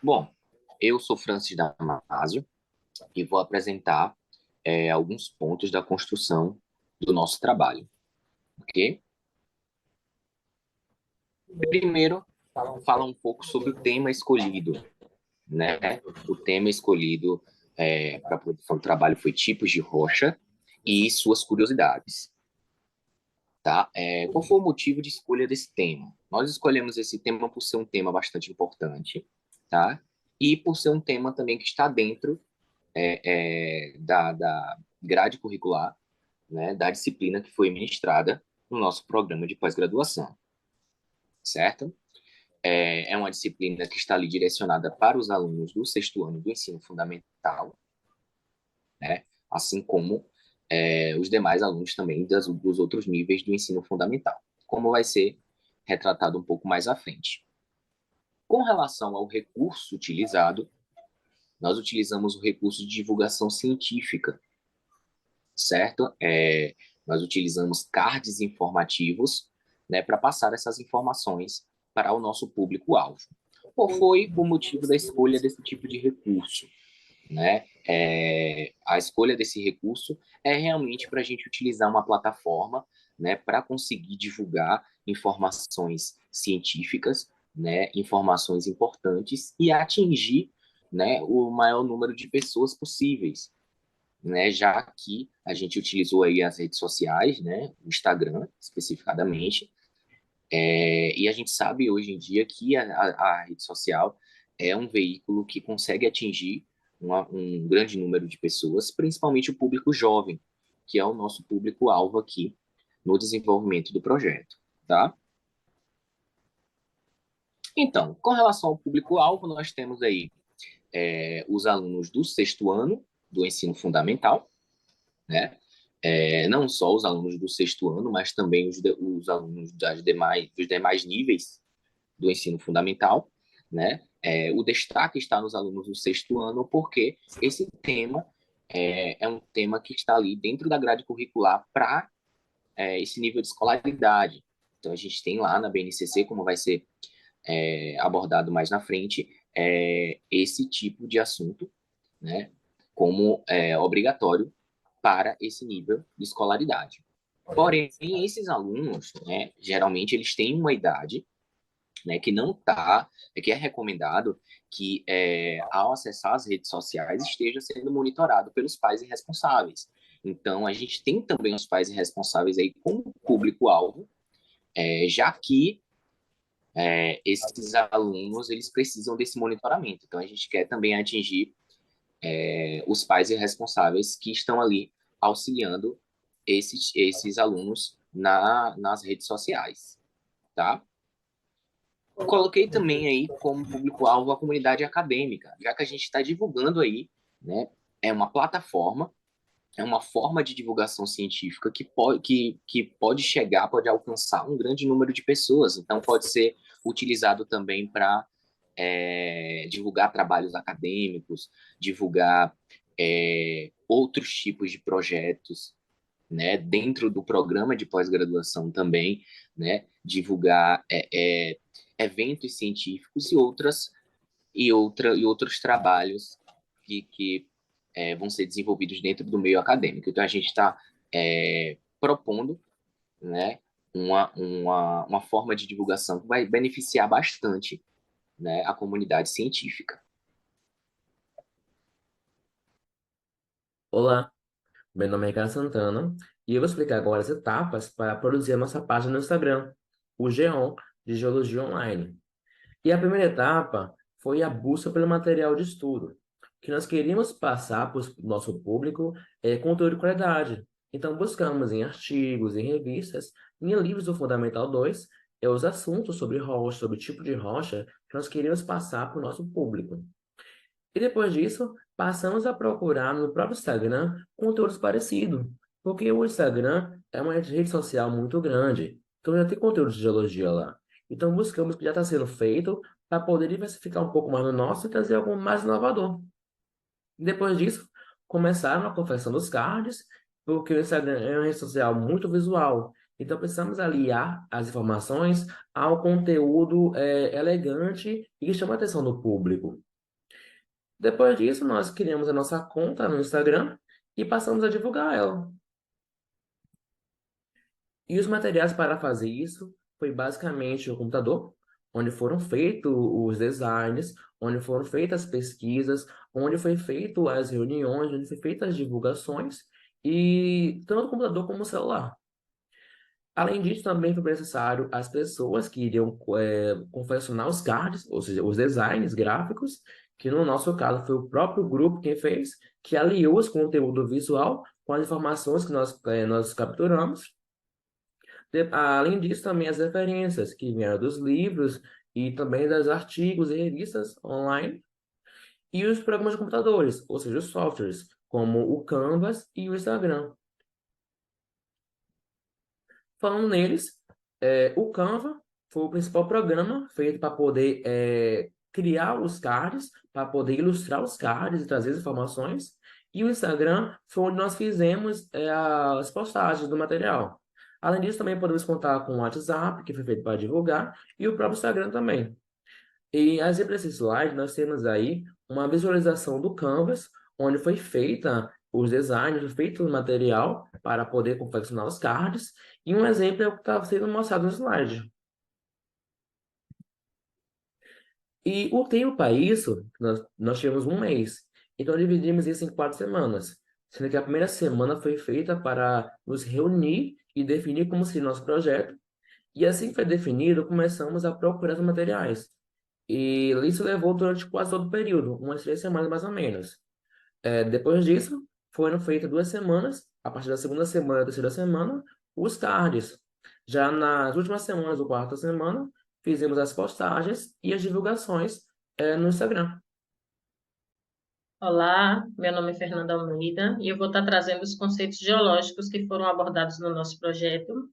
Bom, eu sou Francis Damasio e vou apresentar alguns pontos da construção do nosso trabalho, ok? Primeiro, fala um pouco sobre o tema escolhido, né? O tema escolhido para a produção do trabalho foi tipos de rocha e suas curiosidades, tá? Qual foi o motivo de escolha desse tema? Nós escolhemos esse tema por ser um tema bastante importante, tá? E por ser um tema também que está dentro da grade curricular, né, da disciplina que foi ministrada no nosso programa de pós-graduação, certo? É uma disciplina que está ali direcionada para os alunos do sexto ano do ensino fundamental, né, assim como os demais alunos também dos outros níveis do ensino fundamental, como vai ser retratado um pouco mais à frente. Com relação ao recurso utilizado, nós utilizamos o recurso de divulgação científica, certo? Nós utilizamos cards informativos, né, para passar essas informações para o nosso público-alvo. Qual foi o motivo da escolha desse tipo de recurso? Né? A escolha desse recurso é realmente para a gente utilizar uma plataforma, né, para conseguir divulgar informações científicas, né, informações importantes e atingir, né, o maior número de pessoas possíveis, né, já que a gente utilizou aí as redes sociais, né, o Instagram especificadamente, e a gente sabe hoje em dia que a rede social é um veículo que consegue atingir um grande número de pessoas, principalmente o público jovem, que é o nosso público-alvo aqui no desenvolvimento do projeto, tá? Então, com relação ao público-alvo, nós temos aí os alunos do sexto ano do ensino fundamental, né? Não só os alunos do sexto ano, mas também os alunos dos demais níveis do ensino fundamental, né? O destaque está nos alunos do sexto ano, porque esse tema é um tema que está ali dentro da grade curricular para esse nível de escolaridade. Então, a gente tem lá na BNCC, como vai ser abordado mais na frente, esse tipo de assunto, né? Como obrigatório para esse nível de escolaridade. Porém, esses alunos, né, geralmente eles têm uma idade, né, que não está, que é recomendado que ao acessar as redes sociais esteja sendo monitorado pelos pais e responsáveis. Então, a gente tem também os pais e responsáveis aí como público-alvo, já que esses alunos eles precisam desse monitoramento. Então, a gente quer também atingir os pais e responsáveis que estão ali auxiliando esses alunos nas redes sociais, tá? Coloquei também aí como público-alvo a comunidade acadêmica, já que a gente está divulgando aí, né, é uma plataforma, é uma forma de divulgação científica que pode chegar, pode alcançar um grande número de pessoas. Então, pode ser utilizado também para divulgar trabalhos acadêmicos, divulgar outros tipos de projetos, né, dentro do programa de pós-graduação também, né, divulgar eventos científicos e outros trabalhos que vão ser desenvolvidos dentro do meio acadêmico. Então a gente está propondo, né, uma forma de divulgação que vai beneficiar bastante, né, a comunidade científica. Olá, meu nome é Ricardo Santana e eu vou explicar agora as etapas para produzir a nossa página no Instagram, o GEON, de Geologia Online. E a primeira etapa foi a busca pelo material de estudo, que nós queríamos passar para o nosso público conteúdo de qualidade. Então, buscamos em artigos, em revistas, em livros do Fundamental 2, os assuntos sobre rocha, sobre o tipo de rocha que nós queríamos passar para o nosso público. E depois disso, passamos a procurar no próprio Instagram conteúdos parecidos, porque o Instagram é uma rede social muito grande, então já tem conteúdo de geologia lá. Então buscamos o que já está sendo feito para poder diversificar um pouco mais no nosso e trazer algo mais inovador. Depois disso, começaram a confecção dos cards, porque o Instagram é uma rede social muito visual. Então, precisamos aliar as informações ao conteúdo elegante e que chama a atenção do público. Depois disso, nós criamos a nossa conta no Instagram e passamos a divulgar ela. E os materiais para fazer isso foi basicamente o computador, onde foram feitos os designs, onde foram feitas as pesquisas, onde foi feito as reuniões, onde foi feitas as divulgações, e tanto o computador como o celular. Além disso, também foi necessário as pessoas que iriam confeccionar os cards, ou seja, os designs gráficos, que no nosso caso foi o próprio grupo quem fez, que aliou esse conteúdo visual com as informações que nós capturamos. Além disso, também as referências que vieram dos livros e também dos artigos e revistas online e os programas de computadores, ou seja, os softwares, como o Canvas e o Instagram. Falando neles, o Canva foi o principal programa feito para poder criar os cards, para poder ilustrar os cards e trazer as informações. E o Instagram foi onde nós fizemos as postagens do material. Além disso, também podemos contar com o WhatsApp, que foi feito para divulgar, e o próprio Instagram também. E a exemplo desse slide, nós temos aí uma visualização do Canvas, onde foi feita os designs, foi feito o material para poder confeccionar os cards, e um exemplo é o que está sendo mostrado no slide. E o tempo para isso, nós tivemos um mês. Então, dividimos isso em 4 semanas, sendo que a primeira semana foi feita para nos reunir e definir como seria o nosso projeto. E assim que foi definido, começamos a procurar os materiais. E isso levou durante quase todo o período, umas 3 semanas mais ou menos. Depois disso, foram feitas 2 semanas, a partir da segunda semana e da terceira semana, os cards. Já nas últimas semanas, do quarta semana, fizemos as postagens e as divulgações, no Instagram. Olá, meu nome é Fernanda Almeida e eu vou estar trazendo os conceitos geológicos que foram abordados no nosso projeto.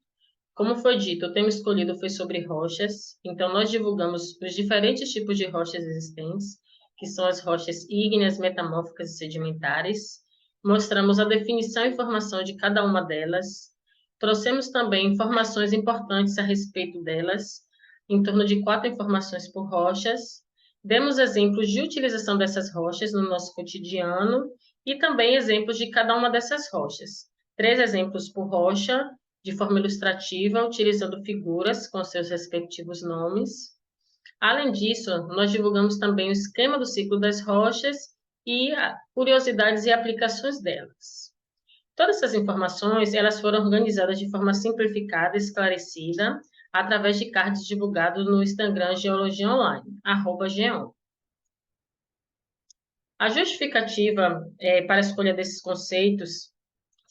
Como foi dito, o tema escolhido foi sobre rochas, então nós divulgamos os diferentes tipos de rochas existentes, que são as rochas ígneas, metamórficas e sedimentares. Mostramos a definição e formação de cada uma delas. Trouxemos também informações importantes a respeito delas, em torno de 4 informações por rochas. Demos exemplos de utilização dessas rochas no nosso cotidiano e também exemplos de cada uma dessas rochas. 3 exemplos por rocha, de forma ilustrativa, utilizando figuras com seus respectivos nomes. Além disso, nós divulgamos também o esquema do ciclo das rochas e curiosidades e aplicações delas. Todas essas informações, elas foram organizadas de forma simplificada e esclarecida através de cards divulgados no Instagram Geologia Online, @geon. A justificativa para a escolha desses conceitos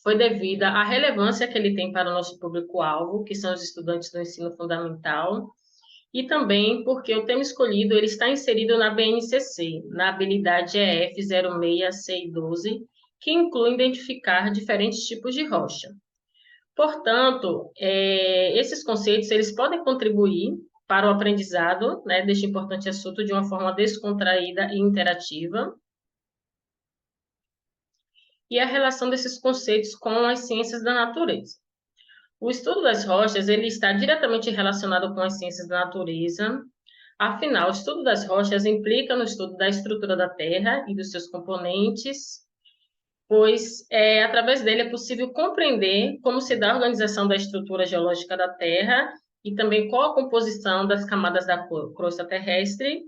foi devida à relevância que ele tem para o nosso público-alvo, que são os estudantes do ensino fundamental, e também porque o tema escolhido ele está inserido na BNCC, na habilidade EF 06C12, que inclui identificar diferentes tipos de rocha. Portanto, esses conceitos eles podem contribuir para o aprendizado, né, deste importante assunto de uma forma descontraída e interativa, e a relação desses conceitos com as ciências da natureza. O estudo das rochas ele está diretamente relacionado com as ciências da natureza. Afinal, o estudo das rochas implica no estudo da estrutura da Terra e dos seus componentes, pois através dele é possível compreender como se dá a organização da estrutura geológica da Terra e também qual a composição das camadas da crosta terrestre.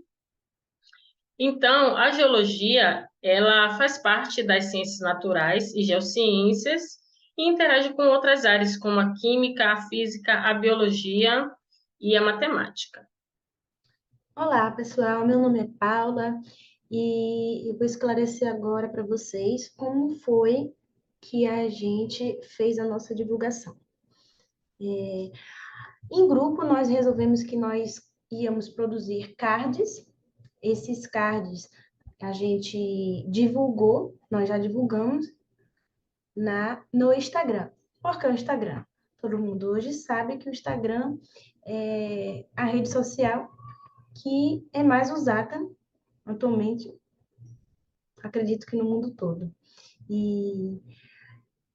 Então, a geologia, ela faz parte das ciências naturais e geociências e interage com outras áreas, como a química, a física, a biologia e a matemática. Olá, pessoal. Meu nome é Paula e eu vou esclarecer agora para vocês como foi que a gente fez a nossa divulgação. Em grupo, nós resolvemos que nós íamos produzir cards. Esses cards a gente divulgou, nós já divulgamos no Instagram. Por que o Instagram? Todo mundo hoje sabe que o Instagram é a rede social que é mais usada atualmente, acredito que no mundo todo. E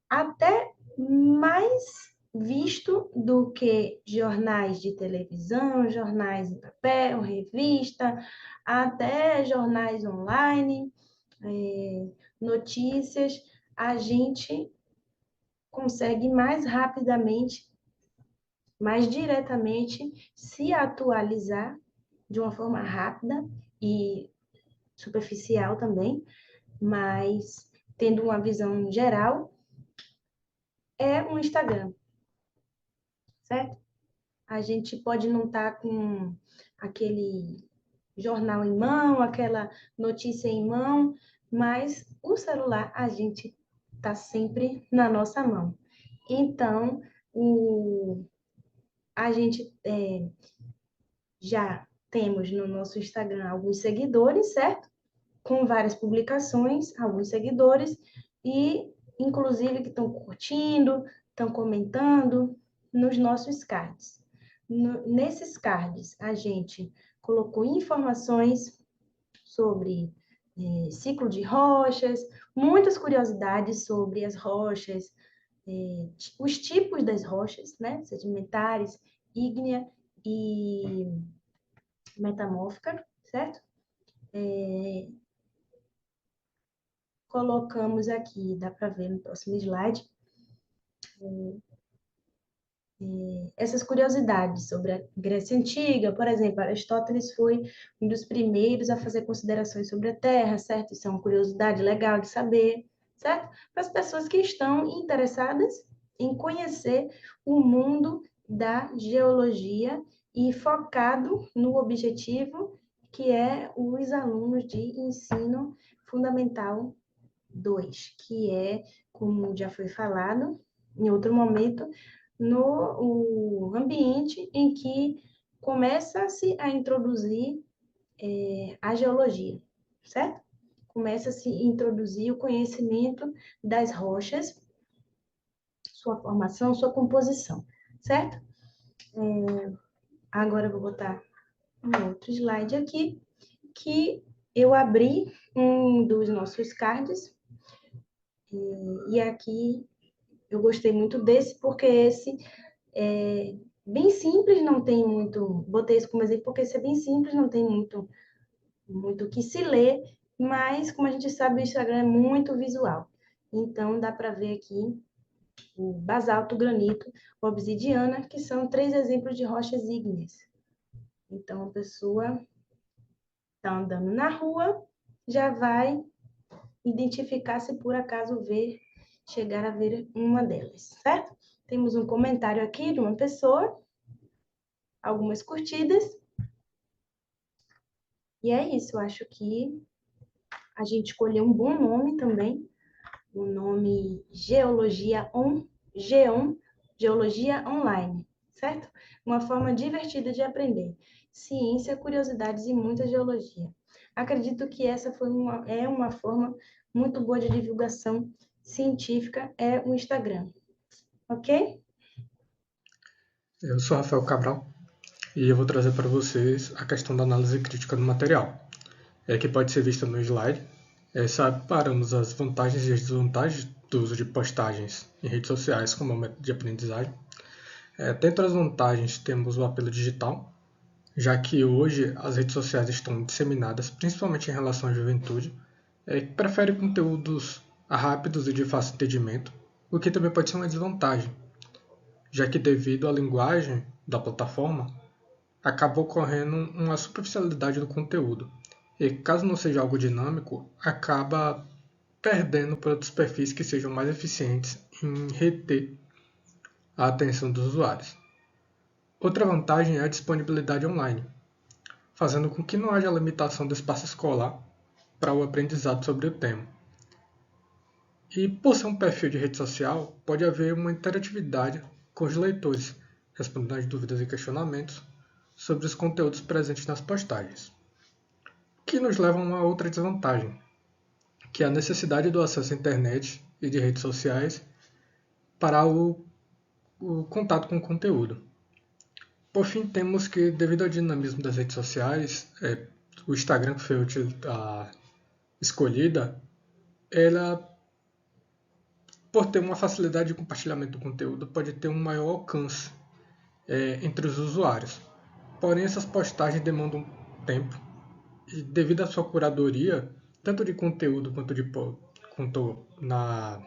até mais visto do que jornais de televisão, jornais em papel, revista, até jornais online. notícias, a gente consegue mais rapidamente, mais diretamente se atualizar de uma forma rápida e superficial também, mas tendo uma visão geral, é um Instagram, certo? A gente pode não estar com aquele jornal em mão, aquela notícia em mão, mas o celular a gente está sempre na nossa mão. Então, a gente já temos no nosso Instagram alguns seguidores, certo? Com várias publicações, alguns seguidores, e inclusive que estão curtindo, estão comentando nos nossos cards. Nesses cards, a gente colocou informações sobre ciclo de rochas, muitas curiosidades sobre as rochas, os tipos das rochas, né? Sedimentares, ígnea e metamórfica, certo? Colocamos aqui, dá para ver no próximo slide, essas curiosidades sobre a Grécia Antiga. Por exemplo, Aristóteles foi um dos primeiros a fazer considerações sobre a Terra, certo? Isso é uma curiosidade legal de saber, certo? Para as pessoas que estão interessadas em conhecer o mundo da geologia e focado no objetivo que é os alunos de ensino fundamental 2, que é, como já foi falado em outro momento, no ambiente em que começa-se a introduzir a geologia, certo? Começa-se a introduzir o conhecimento das rochas, sua formação, sua composição, certo? Agora eu vou botar um outro slide aqui, que eu abri um dos nossos cards, e aqui eu gostei muito desse, porque esse é bem simples, não tem muito. Botei isso como exemplo porque esse é bem simples, não tem muito o que se ler, mas como a gente sabe, o Instagram é muito visual. Então dá para ver aqui o basalto, o granito, a obsidiana, que são 3 exemplos de rochas ígneas. Então a pessoa está andando na rua, já vai identificar se por acaso chegar a ver uma delas, certo? Temos um comentário aqui de uma pessoa, algumas curtidas, e é isso. Eu acho que a gente escolheu um bom nome também, o nome Geon, Geologia Online, certo? Uma forma divertida de aprender. Ciência, curiosidades e muita geologia. Acredito que essa é uma forma muito boa de divulgação científica, é o Instagram, ok? Eu sou Rafael Cabral e eu vou trazer para vocês a questão da análise crítica do material, que pode ser vista no slide. Separamos as vantagens e as desvantagens do uso de postagens em redes sociais como método de aprendizagem. Dentro das vantagens temos o apelo digital, já que hoje as redes sociais estão disseminadas, principalmente em relação à juventude, que prefere conteúdos rápidos e de fácil entendimento, o que também pode ser uma desvantagem, já que devido à linguagem da plataforma, acaba ocorrendo uma superficialidade do conteúdo, e caso não seja algo dinâmico, acaba perdendo para outros perfis que sejam mais eficientes em reter a atenção dos usuários. Outra vantagem é a disponibilidade online, fazendo com que não haja limitação do espaço escolar para o aprendizado sobre o tema. E por ser um perfil de rede social, pode haver uma interatividade com os leitores, respondendo às dúvidas e questionamentos sobre os conteúdos presentes nas postagens. Que nos leva a uma outra desvantagem, que é a necessidade do acesso à internet e de redes sociais para o contato com o conteúdo. Por fim, temos que, devido ao dinamismo das redes sociais, o Instagram que foi escolhida, ela, por ter uma facilidade de compartilhamento do conteúdo, pode ter um maior alcance entre os usuários. Porém, essas postagens demandam tempo e, devido à sua curadoria, tanto de conteúdo quanto na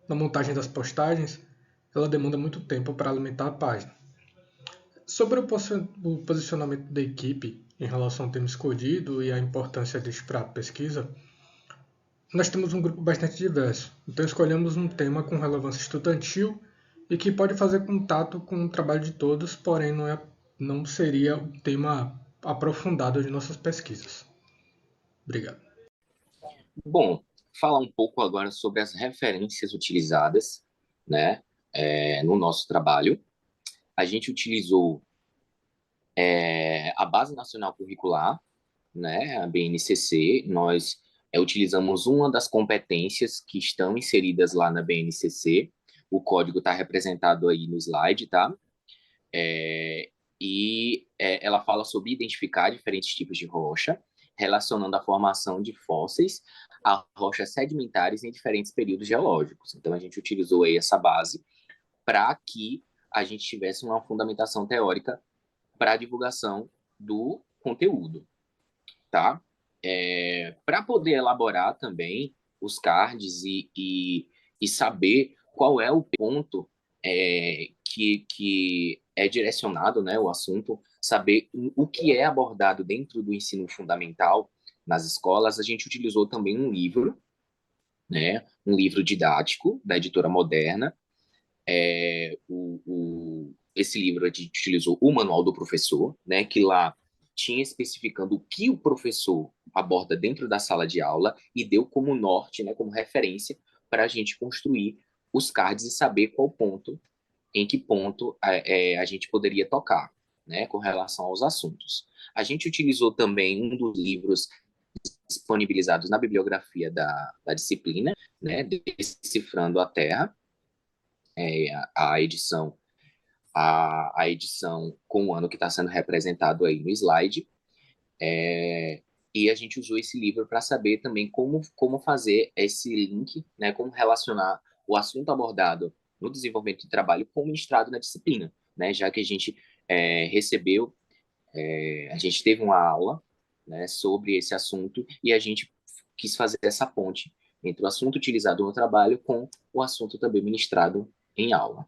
montagem das postagens, ela demanda muito tempo para alimentar a página. Sobre o posicionamento da equipe em relação ao tema escolhido e a importância disso para a pesquisa, nós temos um grupo bastante diverso, então escolhemos um tema com relevância estudantil e que pode fazer contato com o trabalho de todos, porém não seria um tema aprofundado de nossas pesquisas. Obrigado. Bom, falar um pouco agora sobre as referências utilizadas, né, no nosso trabalho. A gente utilizou a Base Nacional Curricular, né, a BNCC. Nós utilizamos uma das competências que estão inseridas lá na BNCC. O código está representado aí no slide, tá? Ela fala sobre identificar diferentes tipos de rocha, relacionando a formação de fósseis a rochas sedimentares em diferentes períodos geológicos. Então, a gente utilizou aí essa base para que a gente tivesse uma fundamentação teórica para a divulgação do conteúdo, tá? Para poder elaborar também os cards e saber qual é o ponto que é direcionado, né, o assunto, saber o que é abordado dentro do ensino fundamental nas escolas, a gente utilizou também um livro, né, um livro didático da editora Moderna. Esse livro a gente utilizou o Manual do Professor, né, que lá tinha especificando o que o professor aborda dentro da sala de aula e deu como norte, né, como referência para a gente construir os cards e saber em que ponto a gente poderia tocar, né, com relação aos assuntos. A gente utilizou também um dos livros disponibilizados na bibliografia da disciplina, né, Decifrando a Terra, a edição com o ano que está sendo representado aí no slide. E a gente usou esse livro para saber também como fazer esse link, né, como relacionar o assunto abordado no desenvolvimento de trabalho com o ministrado na disciplina, né, já que a gente a gente teve uma aula, né, sobre esse assunto e a gente quis fazer essa ponte entre o assunto utilizado no trabalho com o assunto também ministrado em aula.